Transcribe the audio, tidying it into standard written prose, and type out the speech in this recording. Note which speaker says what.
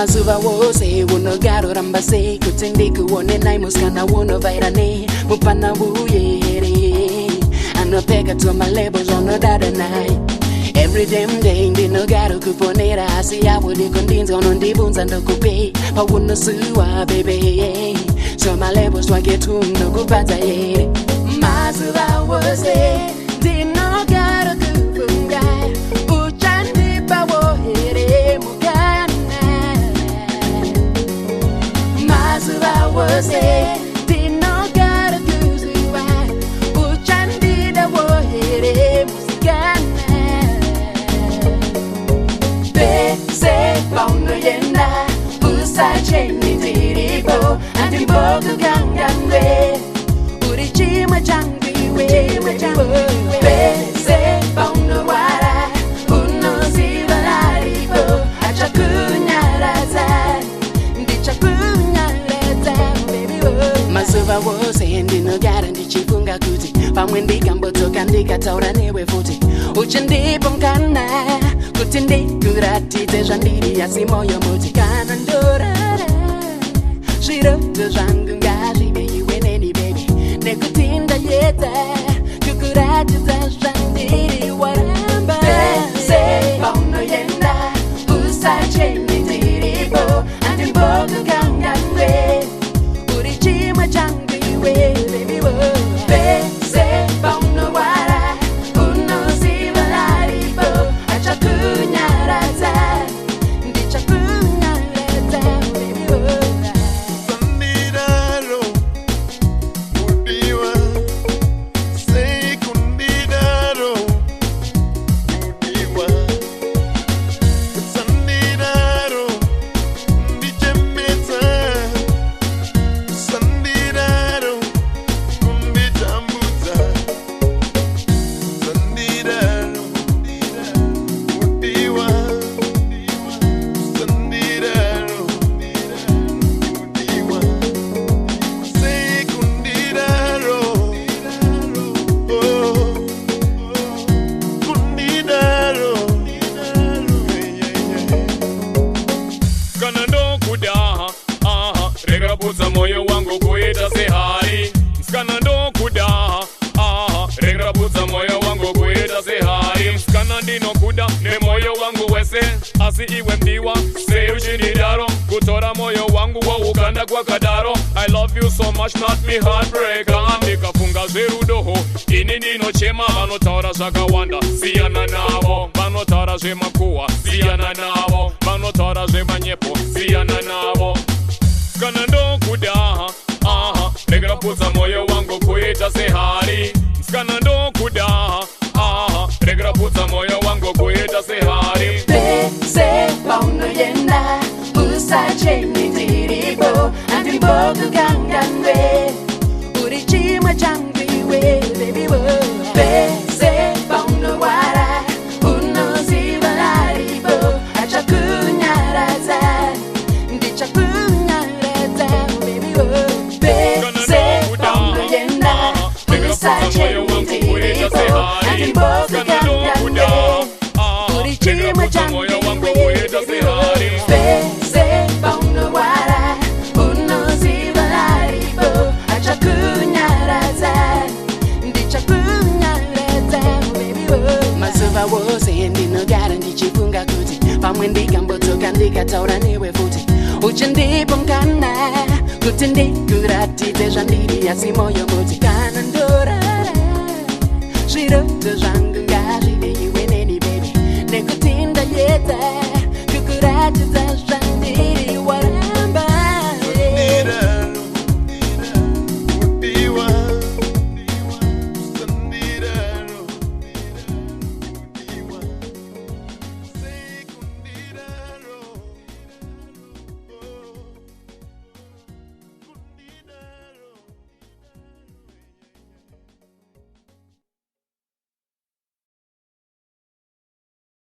Speaker 1: mazuva wose unogaro ramba sei kuti ndikuone nai musikana unovairane mupana uyere anopfeka tomalebels anodada nai every damn day ndinogaro kuponera asi yavo ndikundinza unondibvunza ndokupei paunosuwa bebe so malebels twake tunokubvadza here mazuva wose ndinogaro kufunga uchandipa wohere mugana mazuva wose ndinogaro kuzuva uchandida wohere musikana pese paunoyenda usacheni tiripo andimbokukanganwe uri chimwe changu iwe pese paunorwara unoziva aripo achakunyaraza ndichakunyaraza mazuva wose ndinogara ndichifunga kuti pamwe ndikambodzoka ndikataura newe futi uchindipa mukana kuti ndikuratidze zvandiri asi moyo muti kana ndorara zviroto zvangu ngazvive iwe neni bebi nekuti ndayedza kukuratidza zvandiri waramba pese paunoyenda usacheni ndiripo andimbokukanganwe uri chimwe changu iwe bebi pese paunorwara unoziva aripo achakunyaradza ndichakunyaradza bebi
Speaker 2: Sandidaro, udiwa, sei kundidaro, udiwa. Sandidaro, ndichembedza. Sandidaro, kunditambudza. Sandidaro, udiwa. Sandidaro, udiwa. Sei kundidaro, oh, kundidaro,
Speaker 3: kana ndokuda regraputsa moyo wangu kuita sehari msikana ndokuda regraputsa moyo wangu kuita sehari msikana ndinokuda nemoyo wangu wese asi iwe mdiwa sei uchindidaro kutora moyo wangu waukanda kwakadaro I love you so much not me heartbreaker ndikafunga zverudoho ini ndinochema vanotaura zvakawanda siyana navo vanotaura zvemakuhwa siyana navo vanotaura zvemanyepo siyana navo kana ndokuda regraputsa moyo wangu kuita sehari msikana ndokuda regraputsa moyo wangu kuita sehari
Speaker 1: pese paunoyenda usacheni ndiripo andimbokukanganwe uri chimwe changu iwe bebi pese paunorwara unoziva aripo achakunyaradza ndichakunyaradza bebi pese paunoyenda usacheni ndiripo andimbokukanganwe uri chimwe changu iwe pese paunorwara unoziva aripo achakunyaradza ndichakunyaradza bebi mazuva wose ndinogara ndichifunga kuti pamwe ndikambodzoka ndikataura newe futi uchindipa mukana kuti ndikuratidze zvandiri asi moyo muti kana ndorara zviroto zvangu ngazvive iwe neni bebi nekuti ndayedza kukuratidza